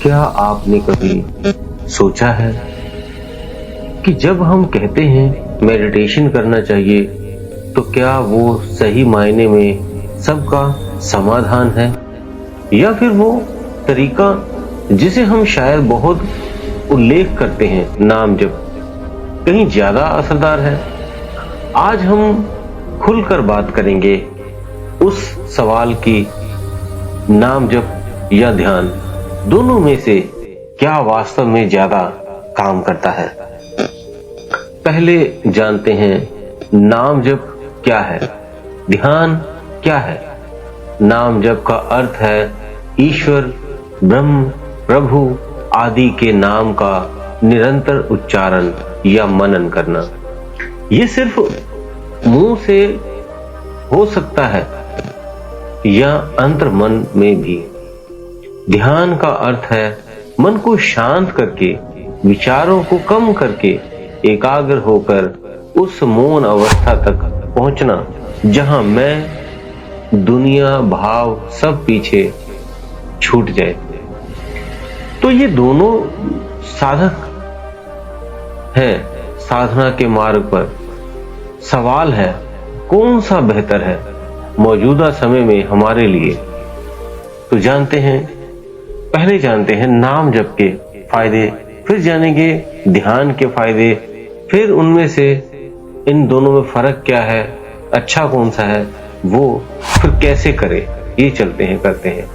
क्या आपने कभी सोचा है कि जब हम कहते हैं मेडिटेशन करना चाहिए, तो क्या वो सही मायने में सबका समाधान है, या फिर वो तरीका जिसे हम शायद बहुत उल्लेख करते हैं, नाम जप, कहीं ज्यादा असरदार है? आज हम खुलकर बात करेंगे उस सवाल की, नाम जप या ध्यान, दोनों में से क्या वास्तव में ज्यादा काम करता है। पहले जानते हैं नाम जप क्या है, ध्यान क्या है। नाम जप का अर्थ है ईश्वर, ब्रह्म, प्रभु आदि के नाम का निरंतर उच्चारण या मनन करना। ये सिर्फ मुंह से हो सकता है या अंतर मन में भी। ध्यान का अर्थ है मन को शांत करके, विचारों को कम करके, एकाग्र होकर उस मौन अवस्था तक पहुंचना जहां मैं, दुनिया, भाव सब पीछे छूट जाए। तो ये दोनों साधक हैं साधना के मार्ग पर। सवाल है कौन सा बेहतर है मौजूदा समय में हमारे लिए। तो पहले जानते हैं नाम जप के फायदे, फिर जानेंगे ध्यान के फायदे, फिर उनमें से इन दोनों में फर्क क्या है, अच्छा कौन सा है वो, फिर कैसे करें, ये करते हैं।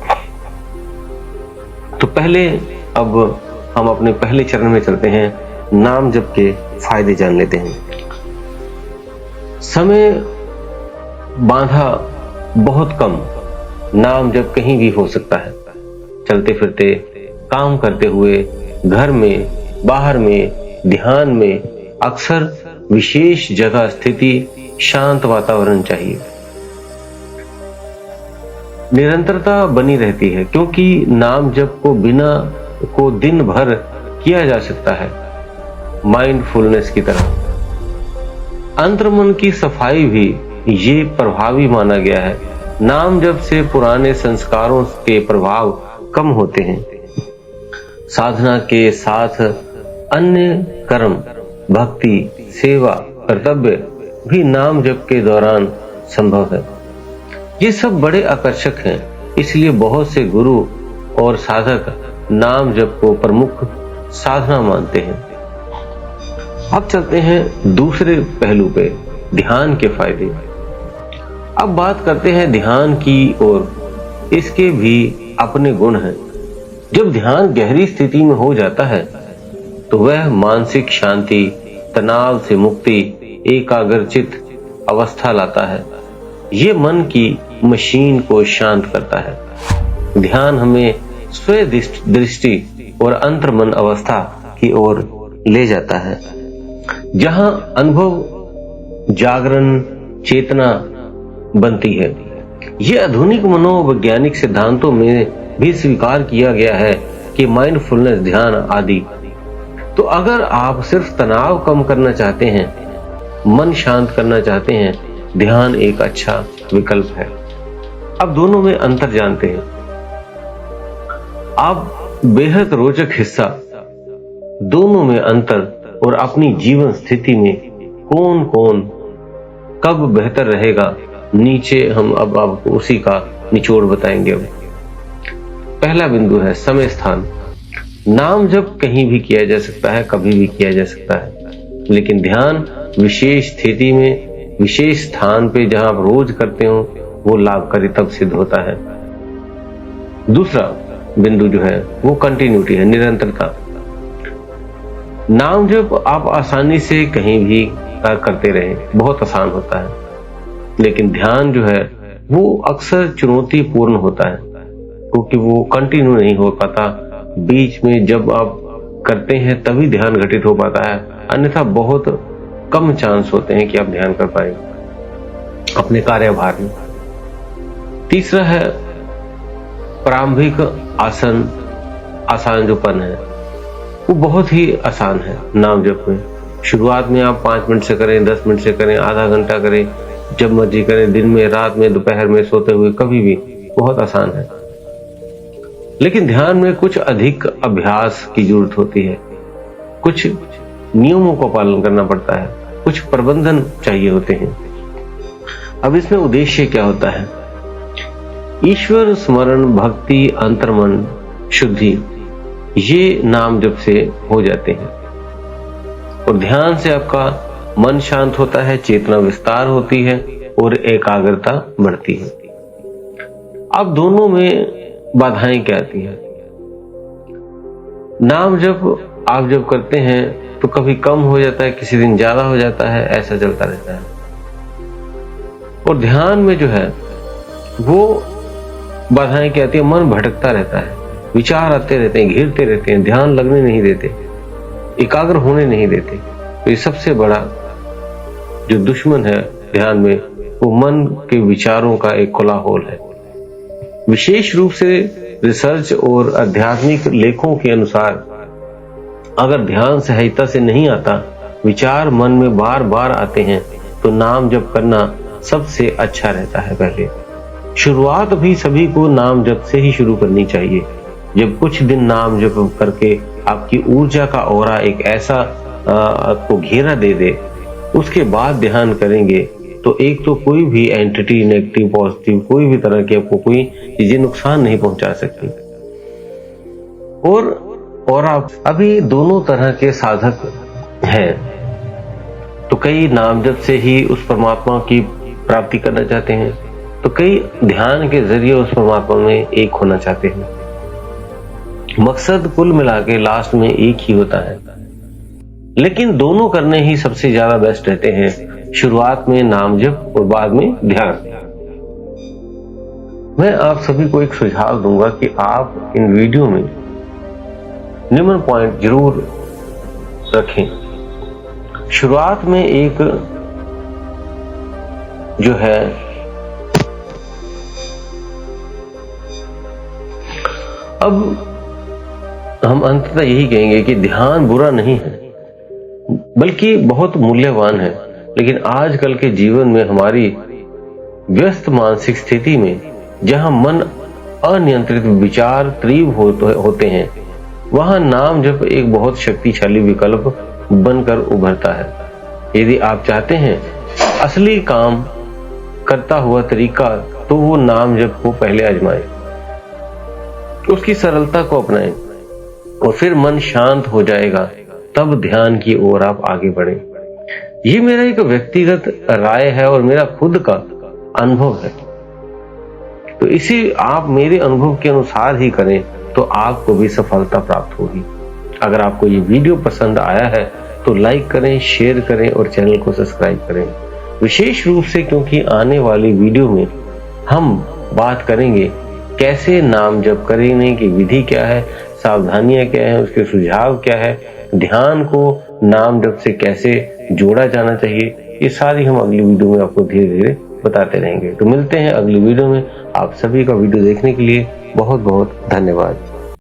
तो पहले अब हम अपने पहले चरण में चलते हैं, नाम जप के फायदे जान लेते हैं। समय बांधा बहुत कम, नाम जप कहीं भी हो सकता है, चलते फिरते, काम करते हुए, घर में, बाहर में, ध्यान में। अक्सर विशेष जगह, स्थिति, शांत वातावरण चाहिए। निरंतरता बनी रहती है क्योंकि नाम जप को दिन भर किया जा सकता है, माइंडफुलनेस की तरह। अंतर्मन की सफाई भी ये प्रभावी माना गया है। नाम जप से पुराने संस्कारों के प्रभाव कम होते हैं। साधना के साथ अन्य कर्म, भक्ति, सेवा, कर्तव्य भी नाम जप के दौरान संभव है। ये सब बड़े आकर्षक हैं, इसलिए बहुत से गुरु और साधक नाम जप को प्रमुख साधना मानते हैं। अब चलते हैं दूसरे पहलू पे, ध्यान के फायदे। अब बात करते हैं ध्यान की, और इसके भी अपने गुण हैं। जब ध्यान गहरी स्थिति में हो जाता है तो वह मानसिक शांति, तनाव से मुक्ति, एकाग्रचित अवस्था लाता है। ये मन की मशीन को शांत करता है। ध्यान हमें स्वयं दृष्टि और अंतर्मन अवस्था की ओर ले जाता है, जहां अनुभव, जागरण, चेतना बनती है। ये आधुनिक मनोवैज्ञानिक सिद्धांतों में भी स्वीकार किया गया है कि माइंडफुलनेस, ध्यान आदि। तो अगर आप सिर्फ तनाव कम करना चाहते हैं, मन शांत करना चाहते हैं, ध्यान एक अच्छा विकल्प है। अब दोनों में अंतर जानते हैं। अब बेहद रोचक हिस्सा, दोनों में अंतर और अपनी जीवन स्थिति में कौन कौन कब बेहतर रहेगा, नीचे हम अब आपको उसी का निचोड़ बताएंगे। अब पहला बिंदु है समय स्थान। नाम जप कहीं भी किया जा सकता है, कभी भी किया जा सकता है, लेकिन ध्यान विशेष स्थिति में, विशेष स्थान पे जहां आप रोज करते हो, वो लाभकारी तब सिद्ध होता है। दूसरा बिंदु जो है वो कंटिन्यूटी है, निरंतरता। नाम जप आप आसानी से कहीं भी करते रहे, बहुत आसान होता है, लेकिन ध्यान जो है वो अक्सर चुनौतीपूर्ण होता है क्योंकि वो कंटिन्यू नहीं हो पाता। बीच में जब आप करते हैं तभी ध्यान घटित हो पाता है, अन्यथा बहुत कम चांस होते हैं कि आप ध्यान कर पाएंगे अपने कार्यभार में। तीसरा है प्रारंभिक आसान जोपन है, वो बहुत ही आसान है। नाम जप में शुरुआत में आप 5 मिनट से करें, 10 मिनट से करें, आधा घंटा करें, जब मर्जी करें, दिन में, रात में, दोपहर में, सोते हुए, कभी भी, बहुत आसान है। लेकिन ध्यान में कुछ अधिक अभ्यास की जरूरत होती है, कुछ नियमों का पालन करना पड़ता है, कुछ प्रबंधन चाहिए होते हैं। अब इसमें उद्देश्य क्या होता है? ईश्वर स्मरण, भक्ति, अंतर्मन शुद्धि, ये नाम जप से हो जाते हैं। और ध्यान से आपका मन शांत होता है, चेतना विस्तार होती है और एकाग्रता बढ़ती है। अब दोनों में बाधाएं क्या आती हैं? नाम जब आप जब करते हैं तो कभी कम हो जाता है, किसी दिन ज्यादा हो जाता है, ऐसा चलता रहता है। और ध्यान में जो है वो बाधाएं क्या आती है? मन भटकता रहता है, विचार आते रहते हैं, घिरते रहते हैं, ध्यान लगने नहीं देते, एकाग्र होने नहीं देते। तो ये सबसे बड़ा जो दुश्मन है ध्यान में, वो मन के विचारों का एक खुला होल है। विशेष रूप से रिसर्च और आध्यात्मिक लेखों के अनुसार अगर ध्यान सहायता से नहीं आता, विचार मन में बार बार आते हैं, तो नाम जप करना सबसे अच्छा रहता है। पहले शुरुआत भी सभी को नाम जप से ही शुरू करनी चाहिए। जब कुछ दिन नाम जप करके आपकी ऊर्जा का ऑरा एक ऐसा आपको घेरा दे दे, उसके बाद ध्यान करेंगे तो एक तो कोई भी एंटिटी, नेगेटिव पॉजिटिव, कोई भी तरह की आपको कोई चीजें नुकसान नहीं पहुंचा सकती। और आप अभी दोनों तरह के साधक हैं, तो कई नाम जप से ही उस परमात्मा की प्राप्ति करना चाहते हैं, तो कई ध्यान के जरिए उस परमात्मा में एक होना चाहते हैं। मकसद कुल मिला के लास्ट में एक ही होता है, लेकिन दोनों करने ही सबसे ज्यादा बेस्ट रहते हैं। शुरुआत में नाम जप और बाद में ध्यान। मैं आप सभी को एक सुझाव दूंगा कि आप इन वीडियो में निम्न पॉइंट जरूर रखें। शुरुआत में एक जो है अब हम अंततः यही कहेंगे कि ध्यान बुरा नहीं है, बल्कि बहुत मूल्यवान है। लेकिन आजकल के जीवन में हमारी व्यस्त मानसिक स्थिति में जहां मन अनियंत्रित विचार तीव्र होते हैं, वहां नाम जप एक बहुत शक्तिशाली विकल्प बनकर उभरता है। यदि आप चाहते हैं असली काम करता हुआ तरीका, तो वो नाम जप को पहले आजमाएं, उसकी सरलता को अपनाएं और फिर मन शांत हो जाएगा, तब ध्यान की ओर आप आगे बढ़ें। ये मेरा एक व्यक्तिगत राय है और मेरा खुद का अनुभव है, तो इसी आप मेरे अनुभव के अनुसार ही करें तो आपको भी सफलता प्राप्त होगी। अगर आपको ये वीडियो पसंद आया है तो लाइक करें, शेयर करें और चैनल को सब्सक्राइब करें। विशेष रूप से क्योंकि आने वाली वीडियो में हम बात करेंगे कैसे नाम जप करने की विधि क्या है, सावधानियां क्या है, उसके सुझाव क्या है, ध्यान को नाम जप से कैसे जोड़ा जाना चाहिए, ये सारी हम अगली वीडियो में आपको धीरे धीरे बताते रहेंगे। तो मिलते हैं अगली वीडियो में। आप सभी का वीडियो देखने के लिए बहुत बहुत धन्यवाद।